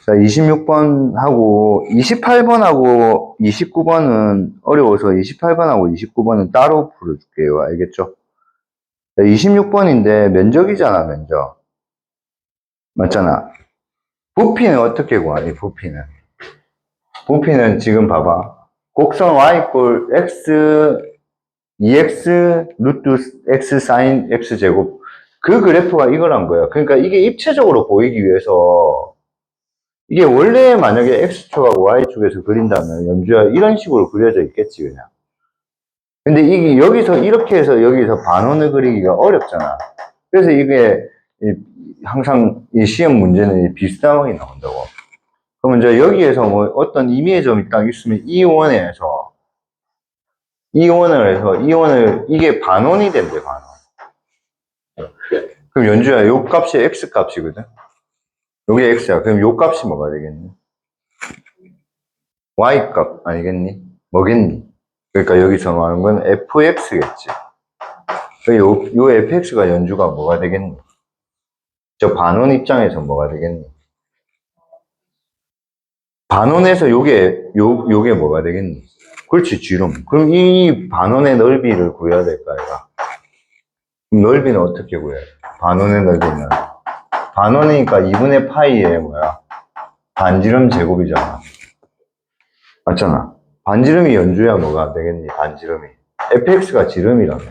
자, 26번하고 28번하고 29번은 어려워서 28번하고 29번은 따로 풀어줄게요. 알겠죠? 자, 26번인데 면적이잖아, 면적. 맞잖아. 부피는 어떻게 구하니, 부피는? 부피는 지금 봐봐. 곡선 y 꼴 x 2x 루트 x 사인 x 제곱. 그 그래프가 이거란 거야. 그러니까 이게 입체적으로 보이기 위해서 이게 원래 만약에 x축하고 y축에서 그린다면 연주야 이런 식으로 그려져 있겠지 그냥. 근데 이게 여기서 이렇게 해서 여기서 반원을 그리기가 어렵잖아. 그래서 이게 항상 이 시험 문제는 비슷하게 나온다고. 그러면 이제 여기에서 뭐 어떤 임의의 점이 딱 있으면 이원을 해서 이원을 이게 반원이 된대 반원. 그럼 연주야 요 값이 x 값이거든. 요게 x야. 그럼 요 값이 뭐가 되겠니? y 값 아니겠니? 뭐겠니? 그러니까 여기서 말하는 건 fx겠지. 요 fx가 연주가 뭐가 되겠니? 저 반원 입장에서 뭐가 되겠니? 반원에서 요게 뭐가 되겠니? 그렇지, 지름. 그럼 이 반원의 넓이를 구해야 될까, 얘가? 그럼 넓이는 어떻게 구해? 반원의 넓이는? 반원이니까 2분의 파이에 뭐야? 반지름 제곱이잖아. 맞잖아. 반지름이 연주야 뭐가 되겠니? 반지름이. fx가 지름이라며.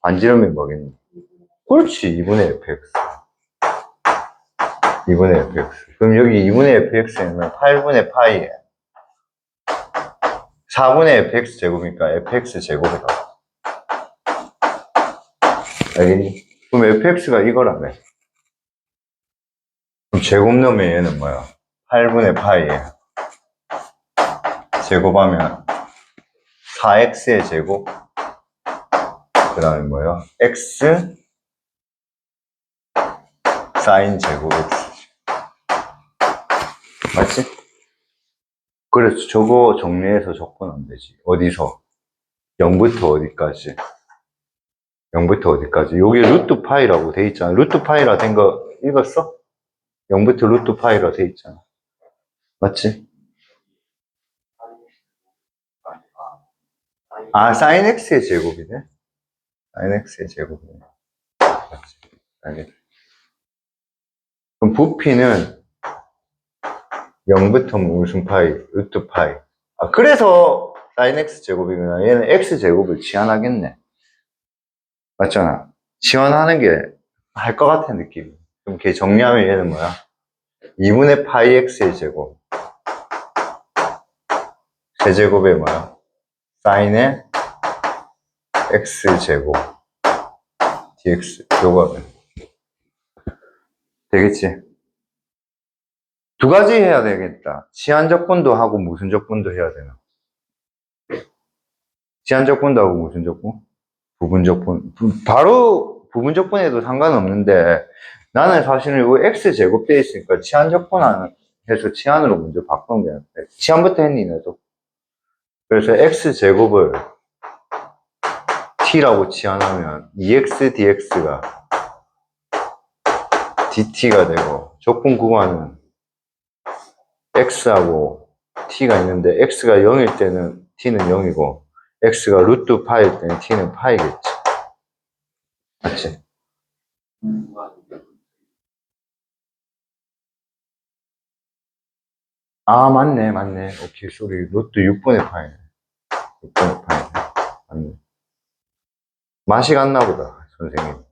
반지름이 뭐겠니? 그렇지, 2분의 fx. 2분의 fx. 그럼 여기 2분의 fx는 8분의 파이에 4분의 fx 제곱이니까 fx 제곱이다. 알겠니? 그럼 fx가 이거라며. 그럼 제곱 넣으면 얘는 뭐야? 8분의 파이에 제곱하면 4x의 제곱 그 다음에 뭐야? x 사인 제곱 x 맞지? 그래서 저거 정리해서 적어놓으면 되지. 어디서? 0부터 어디까지? 0부터 어디까지? 여기 루트 파이라고 돼 있잖아. 루트 파이라 된 거 읽었어? 0부터 루트 파이라 돼 있잖아. 맞지? 아, 사인 x의 제곱이네. 사인 x의 제곱이네. 맞지? 알겠어. 그럼 부피는 0부터 무슨 파이? 루트 파이. 아, 그래서 사인 x 제곱이구나. 얘는 x 제곱을 치환하겠네. 맞잖아. 치환하는 게 할 것 같은 느낌. 그럼 걔 정리하면 얘는 뭐야? 2분의 파이 x의 제곱. 세제곱에 뭐야? 사인의 x 제곱. dx. 요거 되겠지? 두 가지 해야 되겠다. 치환 적분도 하고 무슨 적분도 해야 되나? 치환 적분도 하고 무슨 적분? 부분 적분. 바로 부분 적분해도 상관없는데 나는 사실은 이거 x제곱 돼 있으니까 치환 적분 해서 치환으로 먼저 바꾸는 게 낫다. 치환부터 했니 너도? 그래서 x제곱을 t라고 치환하면 2x dx가 dt가 되고 적분 구간은 x하고 t가 있는데 x가 0일 때는 t는 0이고 x가 루트 파일 때는 t는 파이겠지. 맞지? 아, 맞네. 오케이, 소리. 루트 6분의 파이네. 6분의 파이네. 맞네. 맛이 갔나 보다, 선생님.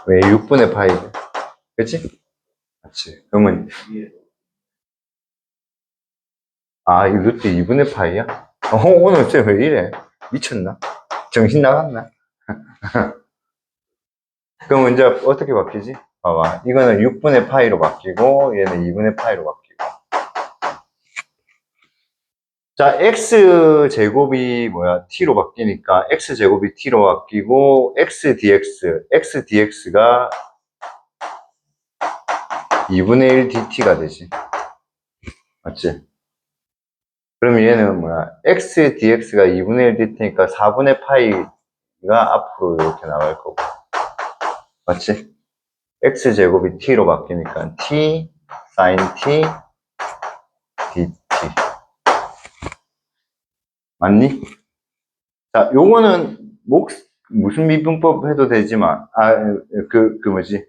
왜 6분의 파이? 그치? 맞지? 그러면, 이 루트 2분의 파이야? 오늘 쟤왜 이래? 미쳤나? 정신 나갔나? 그럼 이제 어떻게 바뀌지? 봐봐. 이거는 6분의 파이로 바뀌고, 얘는 2분의 파이로 바뀌고. 자, x제곱이 뭐야? t로 바뀌니까, x제곱이 t로 바뀌고, xdx가 2분의 1 dt가 되지. 맞지? 그럼 얘는 뭐야? x dx가 2분의 1 dt니까 4분의 파이가 앞으로 이렇게 나갈 거고. 맞지? x제곱이 t로 바뀌니까 t, sin t, 맞니? 자, 요거는 무슨 미분법 해도 되지만, 뭐지?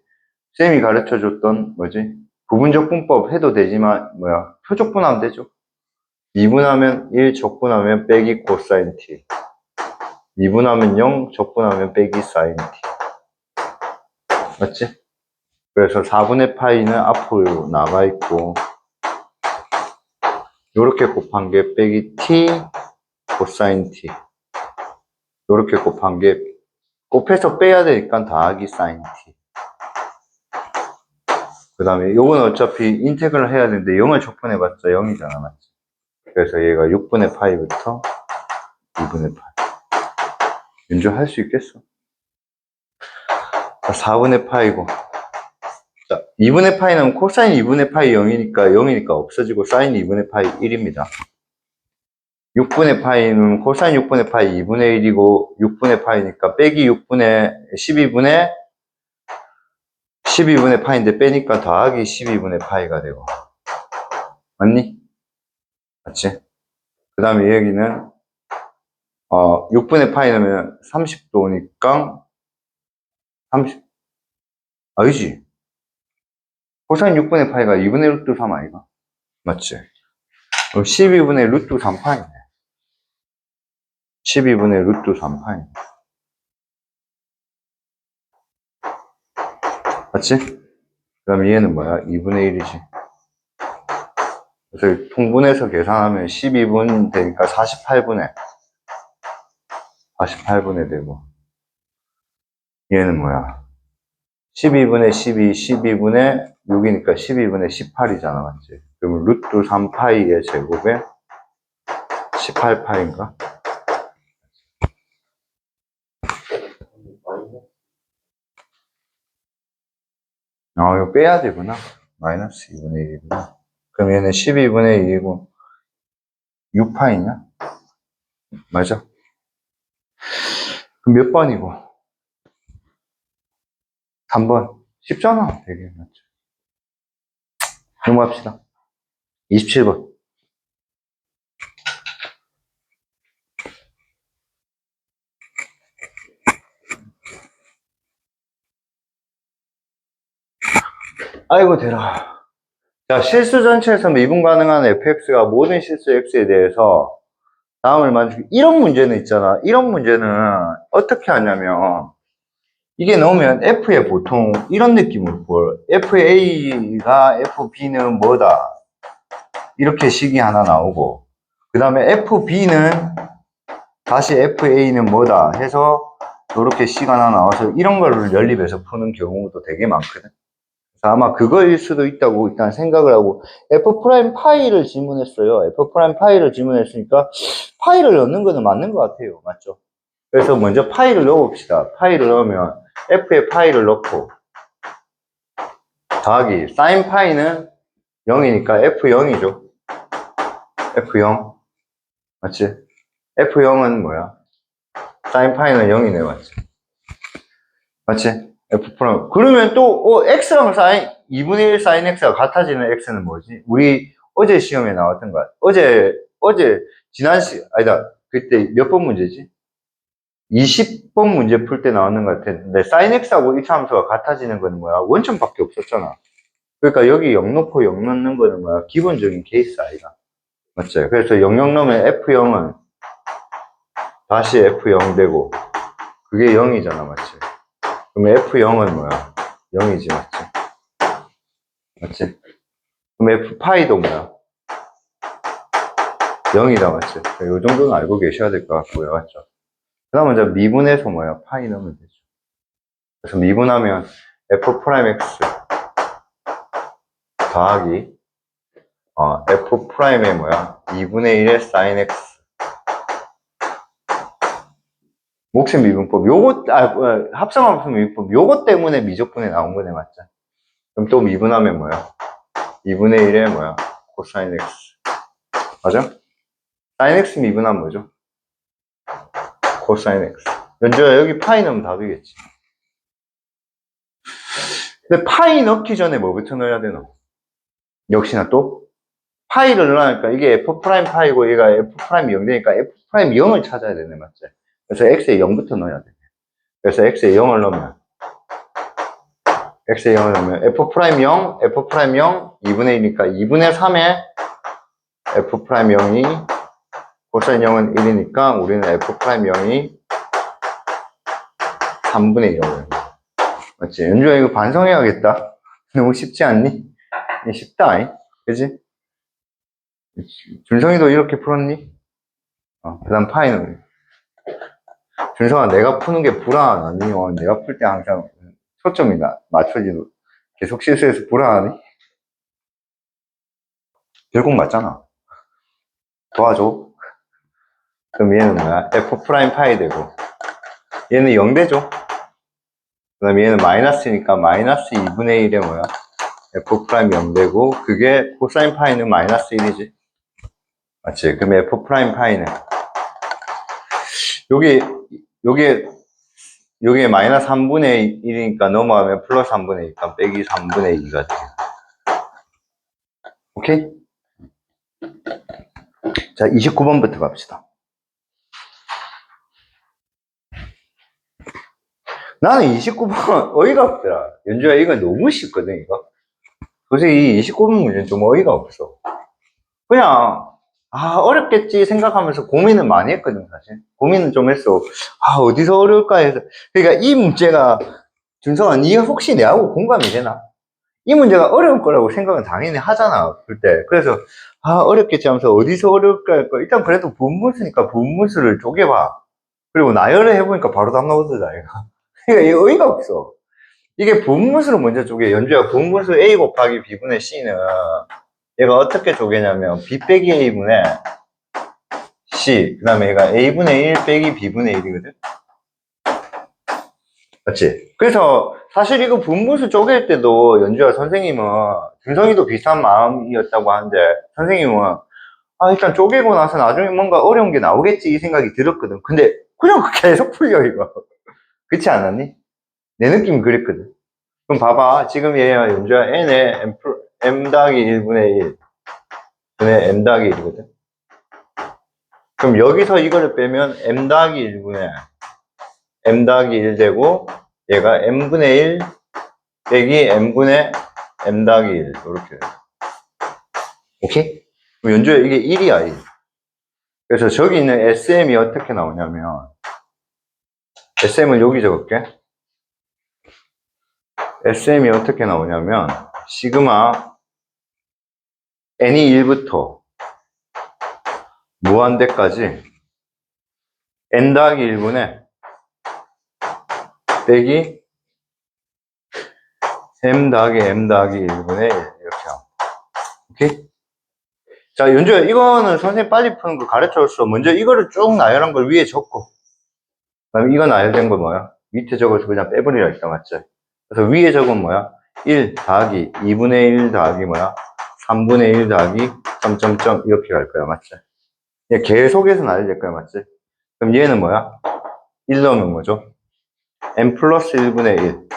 쌤이 가르쳐 줬던, 뭐지? 부분적 분법 해도 되지만, 표적분하면 되죠. 미분하면 1, 적분하면 빼기 코사인 t. 미분하면 0, 적분하면 빼기 사인 t. 맞지? 그래서 4분의 파이는 앞으로 나가 있고, 요렇게 곱한 게 빼기 t, 코사인 t. 요렇게 곱한 게, 곱해서 빼야 되니까 더하기 사인 t. 그 다음에 요건 어차피 인테그럴 해야 되는데 0을 적분해봤자 0이잖아, 맞지? 그래서 얘가 6분의 파이부터 2분의 파이. 윤주 할 수 있겠어? 자, 4분의 파이고. 자, 2분의 파이는 코사인 2분의 파이 0이니까 없어지고 사인 2분의 파이 1입니다. 6분의 파이는 코사인 6분의 파이 2분의 1이고 6분의 파이니까 빼기 12분의 파이인데 빼니까 더하기 12분의 파이가 되고. 맞니? 맞지? 그 다음에 여기는 6분의 파이 넣으면 30도니까 30, 아니지. 코사인 6분의 파이가 2분의 루트 3 아이가? 맞지? 그럼 12분의 루트 3파이네. 12분의 루트 3파이네. 맞지? 그 다음에 얘는 뭐야? 2분의 1이지. 그래서 통분해서 계산하면 12분 되니까 48분에 되고. 얘는 뭐야? 12분의 12, 12분의 6이니까 12분의 18이잖아. 맞지? 그러면 루트 3파이의 제곱에 18파인가? 이거 빼야 되구나. 마이너스 2분의 1이구나. 그럼 얘는 12분의 1이고, 6파이냐? 맞아? 그럼 몇 번이고? 3번. 쉽잖아. 되게. 맞죠? 넘어갑시다. 27번. 아이고, 되라. 자, 실수 전체에서 미분 가능한 fx가 모든 실수 x에 대해서 다음을 만족해. 이런 문제는 있잖아. 이런 문제는 어떻게 하냐면, 이게 넣으면 f의 보통 이런 느낌으로 볼. fa가 fb는 뭐다. 이렇게 식이 하나 나오고, 그 다음에 fb는 다시 fa는 뭐다 해서 이렇게 식 하나 나와서 이런 거를 연립해서 푸는 경우도 되게 많거든. 아마 그거일 수도 있다고 일단 생각을 하고 f 프라임 파이를 질문했어요. f 프라임 파이를 질문했으니까 파이를 넣는 거는 맞는 것 같아요. 맞죠? 그래서 먼저 파이를 넣어봅시다. 파이를 넣으면 f에 파이를 넣고 더하기 사인 파이는 0이니까 f0이죠. f0 맞지? f0은 뭐야? 사인 파이는 0이네. 맞지? 맞지? f 프라임 그러면 또 x랑 사인 2분의 1 사인 x가 같아지는 x는 뭐지? 우리 어제 시험에 나왔던 거 어제 지난 아니다 그때 몇 번 문제지? 20번 문제 풀 때 나왔는 것 같았는데 사인 x하고 이차함수가 같아지는 건 뭐야? 원점밖에 없었잖아. 그러니까 여기 0 넣고 0 넣는 거는 뭐야? 기본적인 케이스 아이가 맞지? 그래서 0 넣으면 f0은 다시 f0 되고 그게 0이잖아. 맞지? 그럼 f0은 뭐야? 0이지. 맞지? 맞지? 그럼 f파이도 뭐야? 0이다. 맞지? 이 정도는 알고 계셔야 될 것 같고요. 맞죠? 그 다음 먼저 미분해서 뭐야? 파이 넣으면 되죠. 그래서 미분하면 f 프라임 x 더하기 f 프라임의 뭐야? 2분의 1의 사인 x 몫의 미분법 요거 합성함수 미분법 요거 때문에 미적분에 나온 거네. 맞죠? 그럼 또 미분하면 뭐야? 2분의 1의 뭐야? 코사인 x 맞아? 사인 x 미분하면 뭐죠? 코사인 x 연주야 여기 파이 넣으면 답이겠지. 근데 파이 넣기 전에 뭐부터 넣어야 되나? 역시나 또 파이를 넣으니까 이게 F 프라임 파이고 얘가 F 프라임 0 되니까 F 프라임 0을 찾아야 되네, 맞지? 그래서 X에 0부터 넣어야 돼. 그래서 X에 0을 넣으면 X에 0을 넣으면 F 프라임 0, F 프라임 0, 2분의 1이니까 2분의 3에 F 프라임 0이 코사인 0은 1이니까 우리는 F 프라임 0이 3분의 1이라고. 맞지? 연주야 이거 반성해야겠다. 너무 쉽지 않니? 쉽다, 그지? 준성이도 이렇게 풀었니? 그 다음 파이는 준성아 내가 푸는 게 불안하니? 내가 풀 때 항상 초점이 맞춰지도 계속 실수해서 불안하니? 결국 맞잖아. 도와줘. 그럼 얘는 뭐야? F 프라임 파이 되고 얘는 0 되죠? 그 다음에 얘는 마이너스니까 마이너스 2분의 1에 뭐야? F 프라임 0 되고 그게 코사인 파이는 마이너스 1이지. 맞지? 그럼 F 프라임 파이는 요게 마이너스 3분의 1이니까 넘어가면 플러스 3분의 1이니까 빼기 3분의 2가 돼. 오케이? 자, 29번부터 갑시다. 나는 29번 어이가 없더라. 연주야, 이거 너무 쉽거든, 이거. 솔직히 이 29번 문제는 좀 어이가 없어. 그냥, 어렵겠지 생각하면서 고민을 많이 했거든, 사실. 고민은 좀 했어. 어디서 어려울까 해서. 그러니까 이 문제가, 준성아, 네가 혹시 내하고 공감이 되나? 이 문제가 어려울 거라고 생각은 당연히 하잖아, 그럴 때. 그래서, 어렵겠지 하면서 어디서 어려울까 할까. 일단 그래도 분무수니까 분무수를 쪼개봐. 그리고 나열을 해보니까 바로 답 나오더라, 이거. 그러니까 이거 의의가 없어. 이게 분무수를 먼저 쪼개. 연주야, 분무수 A 곱하기 B분의 C는 얘가 어떻게 쪼개냐면 B 빼기 A분의 C, 그 다음에 얘가 A분의 1 빼기 B분의 1이거든? 맞지? 그래서 사실 이거 분무수 쪼갤 때도 연주야 선생님은 준성이도 비슷한 마음이었다고 하는데 선생님은 일단 쪼개고 나서 나중에 뭔가 어려운 게 나오겠지 이 생각이 들었거든. 근데 그냥 계속 풀려 이거. 그렇지 않았니? 내 느낌이 그랬거든. 그럼 봐봐. 지금 얘가 연주야 n에 m 더하기 1분의 1 분의 m 더하기 1이거든. 그럼 여기서 이거를 빼면 m 더하기 1분의 m 더하기 1 되고 얘가 m분의 1 빼기 m분의 m 더하기 1 이렇게. 오케이? 그럼 연주야 이게 1이야 1. 그래서 저기 있는 SM이 어떻게 나오냐면 SM을 여기 적을게. SM이 어떻게 나오냐면 시그마 n이 1부터 무한대까지 n 더하기 1분의 빼기 m 더하기 m 더하기 1분의 1 이렇게 하고. 오케이? 자, 연주야 이거는 선생님 빨리 푸는 거 가르쳐줬어. 먼저 이거를 쭉 나열한 걸 위에 적고 그다음에 이거 나열된 거 뭐야? 밑에 적어서 그냥 빼버리라 했다 맞지? 그래서 위에 적은 뭐야? 1 더하기 2분의 1 더하기 뭐야? 3분의 1 더하기 점점점 이렇게 갈 거야 맞지? 얘 계속해서 나열될 거야 맞지? 그럼 얘는 뭐야? 1 넣으면 뭐죠? n 플러스 1분의 1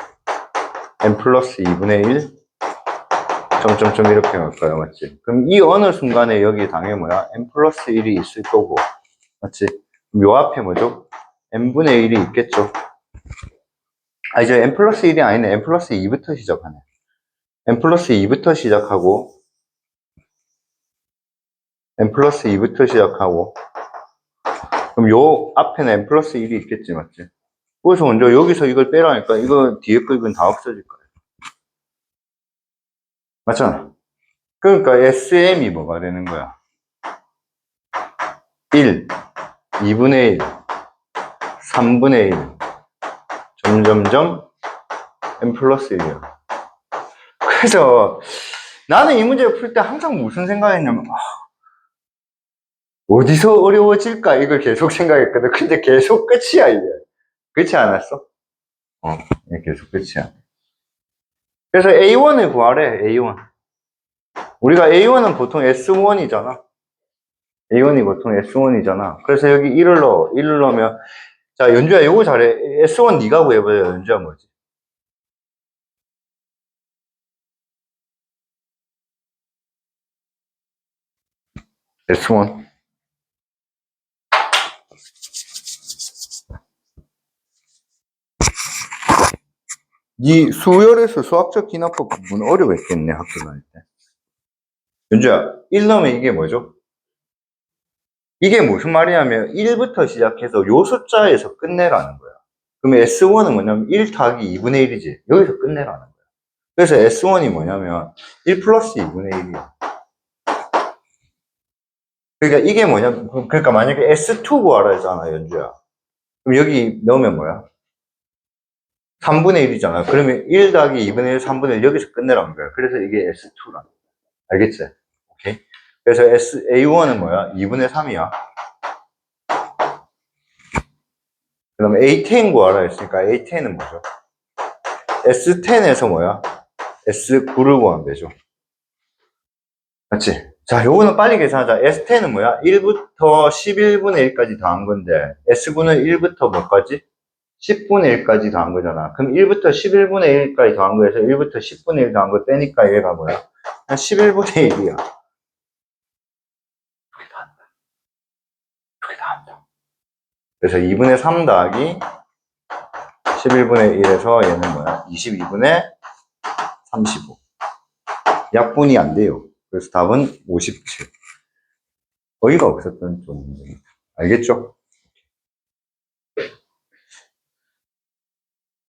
n 플러스 2분의 1 점점점 이렇게 갈 거야 맞지? 그럼 이 어느 순간에 여기 당연히 뭐야? n 플러스 1이 있을 거고 맞지? 그럼 요 앞에 뭐죠? n분의 1이 있겠죠? 이제 n 플러스 1이 아니네. n 플러스 2부터 시작하네. n 플러스 2부터 시작하고 n 플러스 2부터 시작하고 그럼 요 앞에는 n 플러스 1이 있겠지 맞지? 그래서 먼저 여기서 이걸 빼라니까 이거 뒤에 거 이건 다 없어질 거야. 맞잖아. 그러니까 SM이 뭐가 되는 거야? 1, 2분의 1, 3분의 1, 점점점 n 플러스 1이야. 그래서 나는 이 문제를 풀 때 항상 무슨 생각했냐면 어디서 어려워질까 이걸 계속 생각했거든. 근데 계속 끝이야 이게. 그렇지 않았어? 이게 계속 끝이야. 그래서 A1을 구하래. A1. 우리가 A1은 보통 S1이잖아. A1이 보통 S1이잖아. 그래서 여기 1을 넣어. 1을 넣으면 자 연주야 이거 잘해. S1 네가 구해봐요. 연주야 뭐지? S1. 이 수열에서 수학적 기납법 부분 어려웠겠네, 학교 다닐 때. 연주야, 1 넣으면 이게 뭐죠? 이게 무슨 말이냐면 1부터 시작해서 요 숫자에서 끝내라는 거야. 그러면 S1은 뭐냐면 1 더하기 2분의 1이지. 여기서 끝내라는 거야. 그래서 S1이 뭐냐면 1 플러스 2분의 1이야. 그러니까 이게 뭐냐면, 그러니까 만약에 S2 구하라 했잖아, 연주야. 그럼 여기 넣으면 뭐야? 3분의 1이잖아. 그러면 1 더하기 2분의 1, 3분의 1 여기서 끝내라는 거야. 그래서 이게 S2라는 거야. 알겠지? 오케이? 그래서 A1은 뭐야? 2분의 3이야. 그 다음에 A10 구하라 했으니까 A10은 뭐죠? S10에서 뭐야? S9를 구하면 되죠. 맞지? 자, 요거는 빨리 계산하자. S10은 뭐야? 1부터 11분의 1까지 더한 건데, S9는 1부터 몇까지? 10분의 1까지 더한 거잖아. 그럼 1부터 11분의 1까지 더한 거에서 1부터 10분의 1 더한 거 빼니까 얘가 뭐야? 한 11분의 1이야. 이렇게 다 한다. 그래서 2분의 3 더하기 11분의 1에서 얘는 뭐야? 22분의 35. 약분이 안 돼요. 그래서 답은 57. 어이가 없었던 좀 문제입니다. 알겠죠?